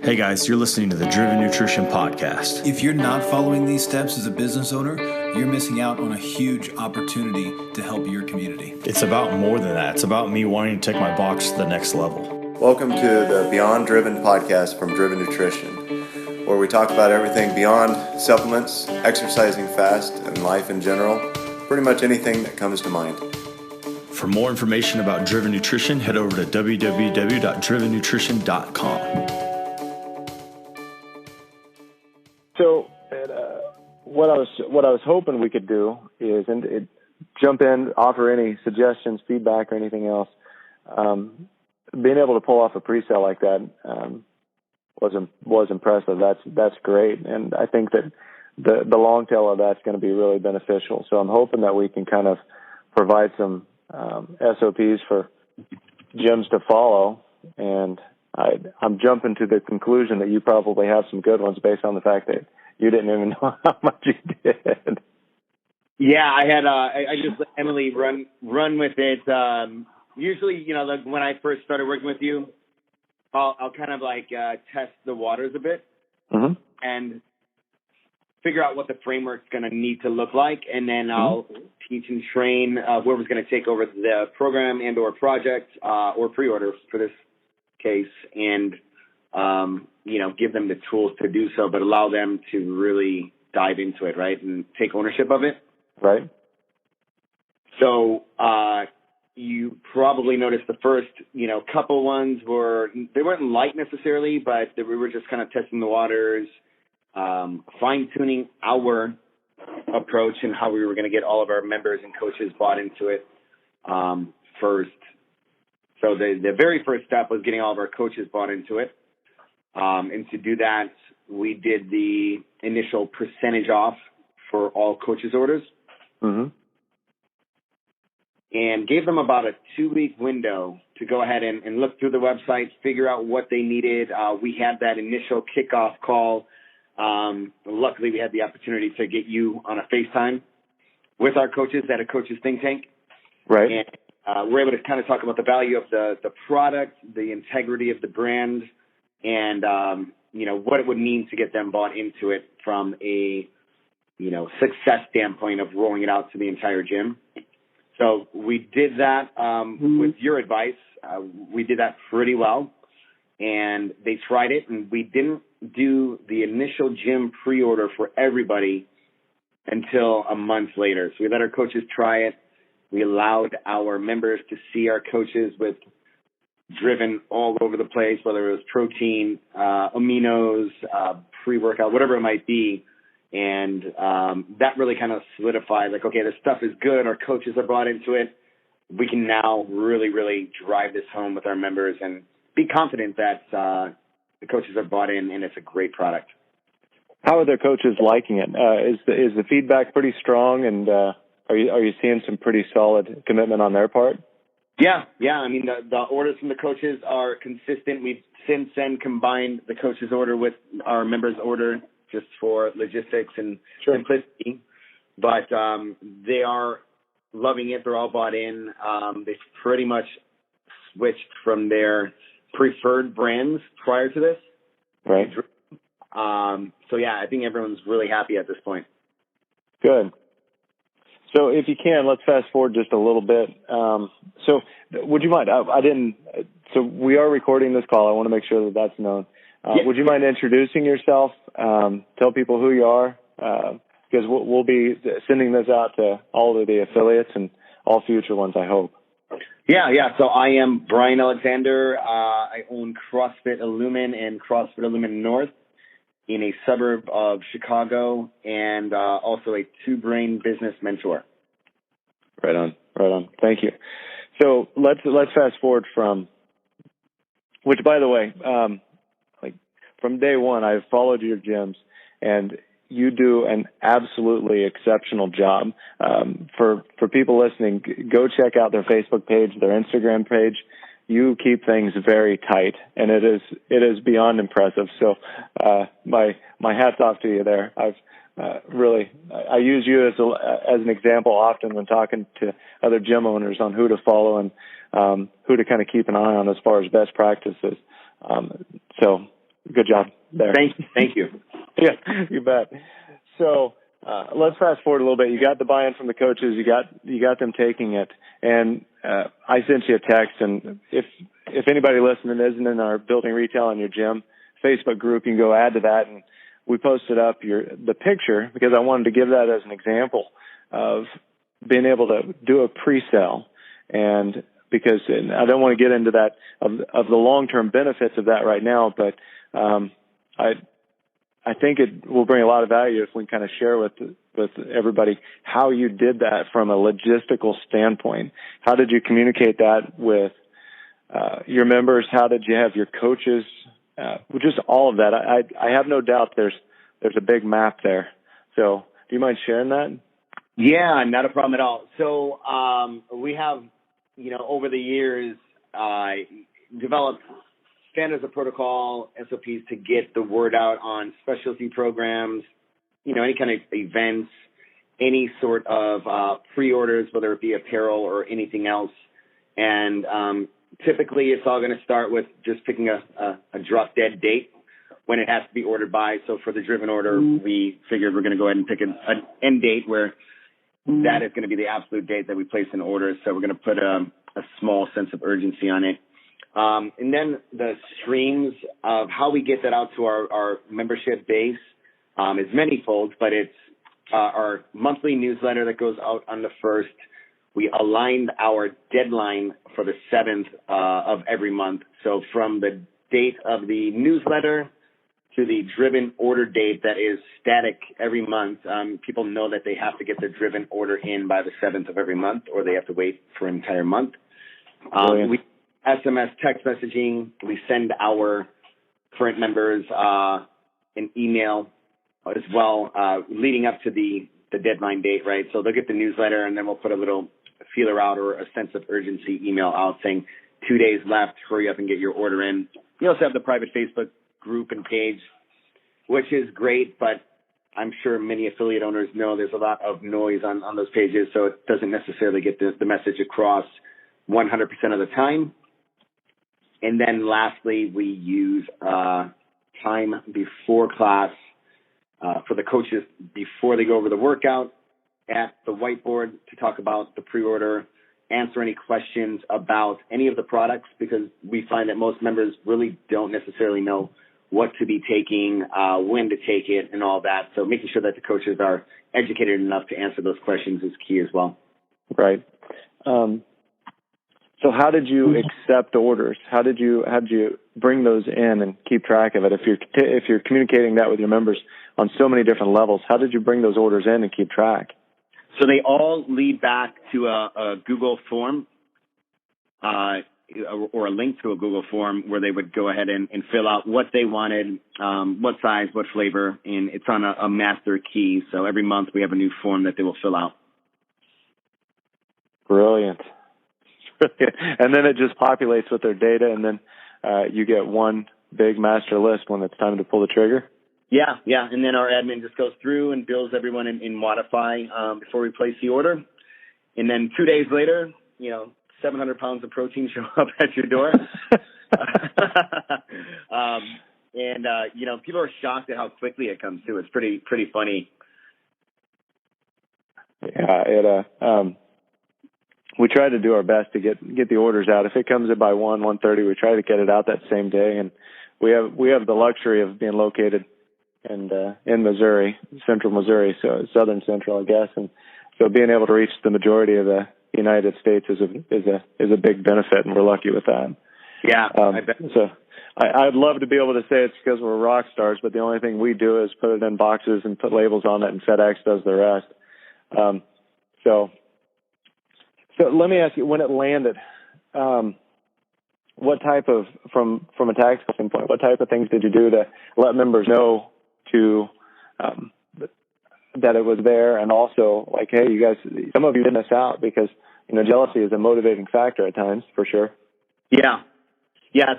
Hey guys, you're listening to the Driven Nutrition Podcast. If you're not following these steps as a business owner, you're missing out on a huge opportunity to help your community. It's about more than that. It's about me wanting to take my box to the next level. Welcome to the Beyond Driven podcast from Driven Nutrition, where we talk about everything beyond supplements, exercising fast, and life in general. Pretty much anything that comes to mind. For more information about Driven Nutrition, head over to www.drivennutrition.com. So, what I was hoping we could do is jump in, offer any suggestions, feedback, or anything else. Being able to pull off a pre-sale like that was impressive. That's great, and I think that the long tail of that's going to be really beneficial. So I'm hoping that we can kind of provide some SOPs for gyms to follow, and I'm jumping to the conclusion that you probably have some good ones based on the fact that you didn't even know how much you did. Yeah, I had I just let Emily run with it. Usually, like when I first started working with you, I'll kind of test the waters a bit and figure out what the framework's going to need to look like, and then I'll teach and train whoever's going to take over the program and or project or pre-order for this case, and give them the tools to do so, but allow them to really dive into it, right, and take ownership of it. Right. So you probably noticed the first, couple ones they weren't light necessarily, but we were just kind of testing the waters, fine-tuning our approach and how we were going to get all of our members and coaches bought into it first. So the very first step was getting all of our coaches bought into it. And to do that, we did the initial percentage off for all coaches' orders. And gave them about a 2-week window to go ahead and look through the website, figure out what they needed. We had that initial kickoff call. Luckily, we had the opportunity to get you on a FaceTime with our coaches at a coaches think tank. Right. And we're able to kind of talk about the value of the product, the integrity of the brand, and, what it would mean to get them bought into it from a, success standpoint of rolling it out to the entire gym. So we did that with your advice. We did that pretty well, and they tried it, and we didn't do the initial gym pre-order for everybody until a month later. So we let our coaches try it. We allowed our members to see our coaches with Driven all over the place, whether it was protein, aminos, pre-workout, whatever it might be. And that really kind of solidified, okay, this stuff is good. Our coaches are bought into it. We can now really, really drive this home with our members and be confident that the coaches are bought in and it's a great product. How are their coaches liking it? Is the feedback pretty strong, and are you seeing some pretty solid commitment on their part? Yeah. I mean, the orders from the coaches are consistent. We've since then combined the coaches' order with our members' order just for logistics and simplicity. But they are loving it. They're all bought in. They've pretty much switched from their preferred brands prior to this. Right. So, yeah, I think everyone's really happy at this point. Good. So if you can, let's fast forward just a little bit. So would you mind, so we are recording this call. I want to make sure that that's known. Would you mind introducing yourself? Tell people who you are, because we'll be sending this out to all of the affiliates and all future ones, I hope. Yeah. So I am Brian Alexander. I own CrossFit Illumine and CrossFit Illumine North in a suburb of Chicago, and also a two-brain business mentor. Right on. Thank you. So let's fast forward from, which, by the way, from day one, I've followed your gyms, and you do an absolutely exceptional job. For people listening, go check out their Facebook page, their Instagram page. You keep things very tight, and it is beyond impressive. So my hat's off to you there. I use you as an example often when talking to other gym owners on who to follow and who to kind of keep an eye on as far as best practices. So good job there. Thank you. Yeah, you bet. So let's fast forward a little bit. You got the buy-in from the coaches. You got them taking it, and I sent you a text. And if anybody listening isn't in our Building Retail in Your Gym Facebook group, you can go add to that. And we posted up the picture because I wanted to give that as an example of being able to do a pre-sale, and because I don't want to get into that of the long-term benefits of that right now, but I think it will bring a lot of value if we can kind of share with everybody how you did that from a logistical standpoint. How did you communicate that with your members? How did you have your coaches? Just all of that. I have no doubt there's a big map there. So do you mind sharing that? Yeah, not a problem at all. So we have, over the years, developed standards of protocol, SOPs to get the word out on specialty programs, any kind of events, any sort of pre-orders, whether it be apparel or anything else. And typically it's all going to start with just picking a drop dead date when it has to be ordered by. So for the driven order, we figured we're going to go ahead and pick an end date where that is going to be the absolute date that we place an order. So we're going to put a small sense of urgency on it. And then the streams of how we get that out to our membership base is manyfold, but it's our monthly newsletter that goes out on the 1st. We aligned our deadline for the 7th of every month. So from the date of the newsletter to the driven order date that is static every month, people know that they have to get their driven order in by the 7th of every month, or they have to wait for an entire month. We SMS text messaging. We send our current members an email as well, leading up to the deadline date, right? So they'll get the newsletter, and then we'll put a little feeler out or a sense of urgency email out saying 2 days left, hurry up and get your order in. We also have the private Facebook group and page, which is great, but I'm sure many affiliate owners know there's a lot of noise on those pages, so it doesn't necessarily get the message across 100% of the time. And then lastly, we use time before class for the coaches before they go over the workout at the whiteboard to talk about the pre-order, answer any questions about any of the products, because we find that most members really don't necessarily know what to be taking, when to take it, and all that. So making sure that the coaches are educated enough to answer those questions is key as well. Right. So how did you accept orders? How did you bring those in and keep track of it? If you're communicating that with your members on so many different levels, how did you bring those orders in and keep track? So they all lead back to a Google form or a link to a Google form where they would go ahead and fill out what they wanted, what size, what flavor, and it's on a master key. So every month we have a new form that they will fill out. Brilliant. And then it just populates with their data, and then you get one big master list when it's time to pull the trigger? Yeah. And then our admin just goes through and bills everyone in Modify before we place the order. And then 2 days later, 700 pounds of protein show up at your door. People are shocked at how quickly it comes through. It's pretty funny. Yeah, we try to do our best to get the orders out. If it comes in by 1:30, we try to get it out that same day. And we have the luxury of being located in Missouri, central Missouri, so southern central, I guess. And so being able to reach the majority of the United States is a big benefit, and we're lucky with that. Yeah, I bet. So I'd love to be able to say it's because we're rock stars, but the only thing we do is put it in boxes and put labels on it, and FedEx does the rest. So let me ask you, when it landed, what type of, from a tactical standpoint, what type of things did you do to let members know that it was there, and also like, hey, you guys, some of you didn't miss out because jealousy is a motivating factor at times, for sure. Yeah.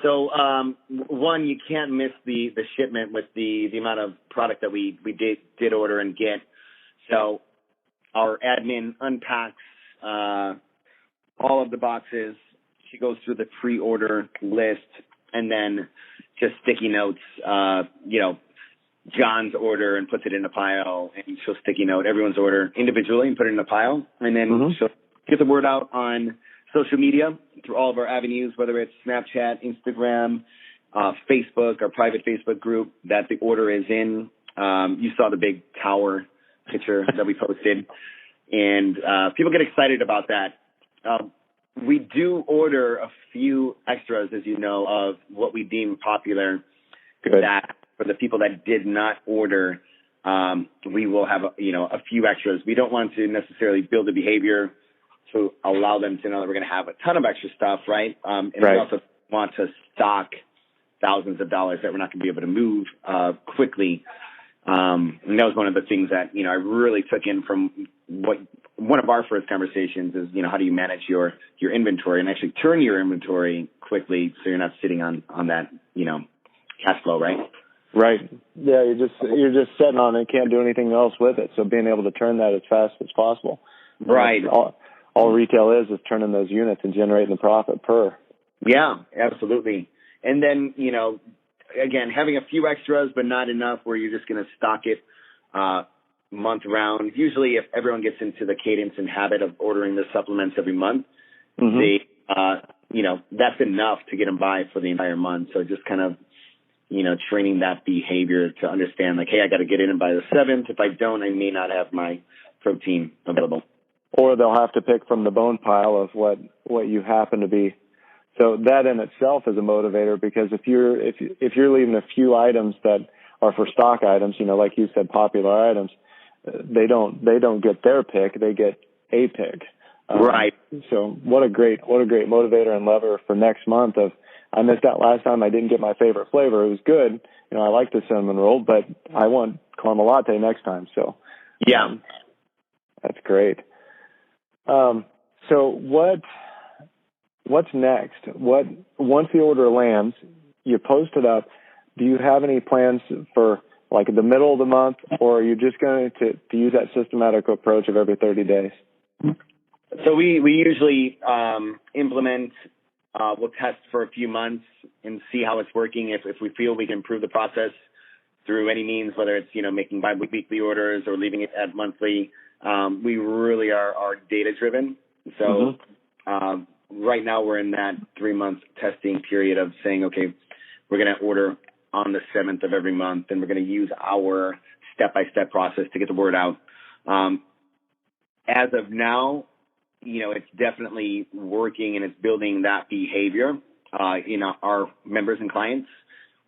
So one, you can't miss the shipment with the amount of product that we did order and get. So our admin unpacks all of the boxes. She goes through the pre-order list, and then just sticky notes, John's order and puts it in a pile, and she'll sticky note everyone's order individually and put it in a pile. And then she'll get the word out on social media through all of our avenues, whether it's Snapchat, Instagram, Facebook, our private Facebook group that the order is in. You saw the big tower picture that we posted, and people get excited about that. We do order a few extras, as you know, of what we deem popular. Good. That for the people that did not order, we will have a few extras. We don't want to necessarily build a behavior to allow them to know that we're going to have a ton of extra stuff, right? And we also want to stock thousands of dollars that we're not going to be able to move quickly. And that was one of the things that, I really took in from one of our first conversations is, how do you manage your inventory and actually turn your inventory quickly so you're not sitting on that, cash flow, right? Right. Yeah, you're just sitting on it, can't do anything else with it. So being able to turn that as fast as possible. Right. All retail is turning those units and generating the profit per. Yeah, absolutely. And then, again, having a few extras, but not enough where you're just going to stock it month round. Usually if everyone gets into the cadence and habit of ordering the supplements every month, that's enough to get them by for the entire month. So just kind of, training that behavior to understand like, hey, I got to get in by the 7th. If I don't, I may not have my protein available. Or they'll have to pick from the bone pile of what you happen to be. So that in itself is a motivator, because if you're leaving a few items that are for stock items, like you said, popular items, they don't get their pick, they get a pick. Right. So what a great motivator and lever for next month of, I missed out last time, I didn't get my favorite flavor. It was good. I like the cinnamon roll, but I want caramel latte next time. So yeah, that's great. So what's next? Once the order lands, you post it up. Do you have any plans for like the middle of the month, or are you just going to use that systematic approach of every 30 days? So we usually implement. We'll test for a few months and see how it's working. If we feel we can improve the process through any means, whether it's making bi-weekly orders or leaving it at monthly. We really are data driven. So right now we're in that 3-month testing period of saying, okay, we're going to order on the 7th of every month, and we're going to use our step-by-step process to get the word out. As of now, it's definitely working, and it's building that behavior in our members and clients.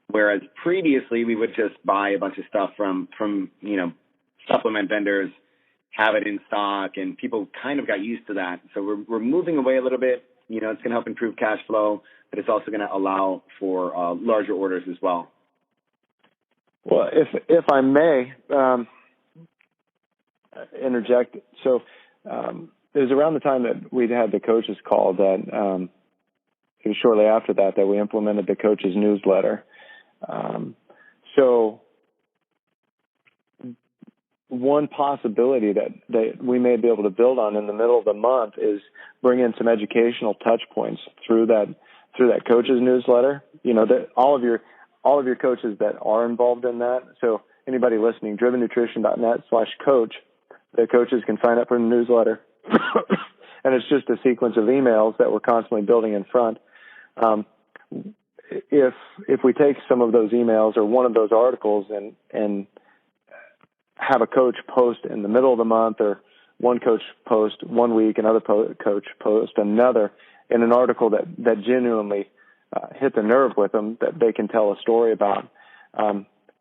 Whereas previously we would just buy a bunch of stuff from supplement vendors, have it in stock, and people kind of got used to that. So we're moving away a little bit. It's going to help improve cash flow, but it's also going to allow for larger orders as well. Well, if I may interject, so it was around the time that we'd had the coaches call that it was shortly after that we implemented the coaches newsletter. So one possibility that we may be able to build on in the middle of the month is bring in some educational touch points through that coaches newsletter. That all of your coaches that are involved in that. So anybody listening, drivennutrition.net/coach, the coaches can sign up for the newsletter. And it's just a sequence of emails that we're constantly building in front. If we take some of those emails or one of those articles and have a coach post in the middle of the month, or one coach post 1 week, another coach post another, in an article that genuinely hit the nerve with them, that they can tell a story about,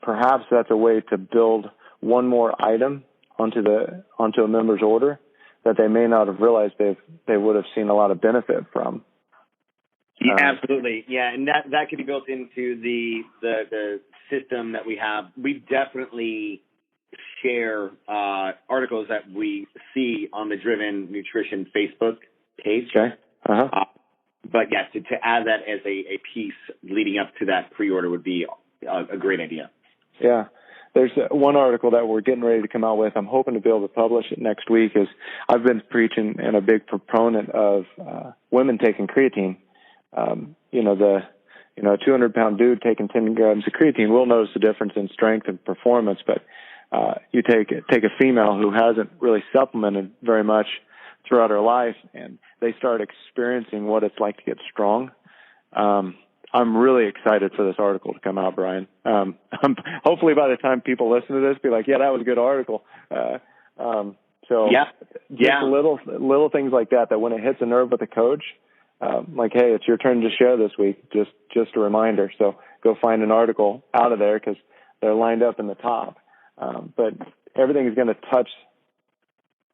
perhaps that's a way to build one more item onto a member's order that they may not have realized they would have seen a lot of benefit from. Yeah, absolutely. Yeah, and that could be built into the system that we have. We definitely share articles that we see on the Driven Nutrition Facebook page. Okay. But yes, to add that as a piece leading up to that pre-order would be a great idea. Yeah. There's one article that we're getting ready to come out with. I'm hoping to be able to publish it next week. Is I've been preaching and a big proponent of women taking creatine. a 200-pound dude taking 10 grams of creatine will notice the difference in strength and performance. But you take a female who hasn't really supplemented very much throughout her life, and they start experiencing what it's like to get strong. I'm really excited for this article to come out, Brian. Hopefully by the time people listen to this, be like, yeah, that was a good article. Just little things like that when it hits a nerve with a coach, like, hey, it's your turn to share this week. Just a reminder. So go find an article out of there because they're lined up in the top. But everything is going to touch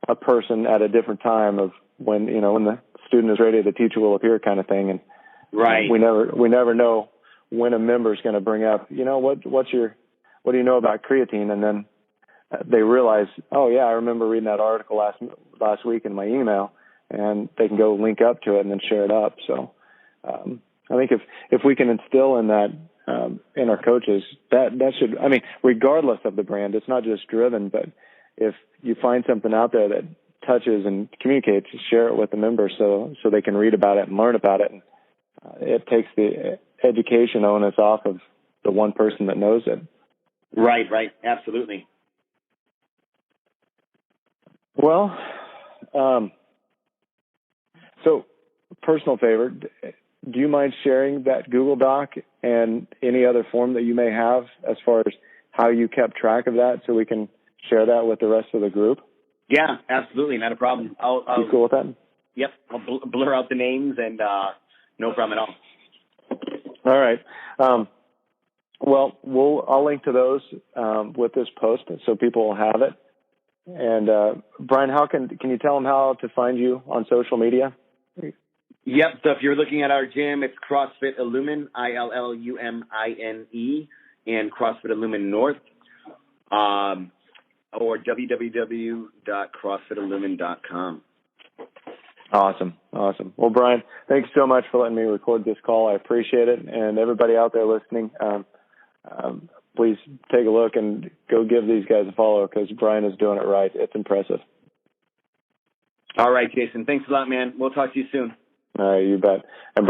a person at a different time of when the student is ready, the teacher will appear kind of thing. And right. We never know when a member is going to bring up, what do you know about creatine? And then they realize, oh yeah, I remember reading that article last week in my email, and they can go link up to it and then share it up. So, I think if we can instill in that, in our coaches, that should, regardless of the brand, it's not just Driven, but if you find something out there that touches and communicates, share it with the members so they can read about it and learn about it. And it takes the education onus off of the one person that knows it. Right, absolutely. Well, so personal favor, do you mind sharing that Google Doc and any other form that you may have as far as how you kept track of that so we can share that with the rest of the group? Yeah, absolutely. Not a problem. You cool with that? Yep. I'll blur out the names and no problem at all. All right. Well, I'll link to those with this post so people will have it. And Brian, can you tell them how to find you on social media? Yep. So if you're looking at our gym, it's CrossFit Illumine, ILLUMINE, and CrossFit Illumine North, or www.crossfitillumine.com. Awesome. Well, Brian, thanks so much for letting me record this call. I appreciate it. And everybody out there listening, please take a look and go give these guys a follow because Brian is doing it right. It's impressive. All right, Jason. Thanks a lot, man. We'll talk to you soon. All right, you bet. And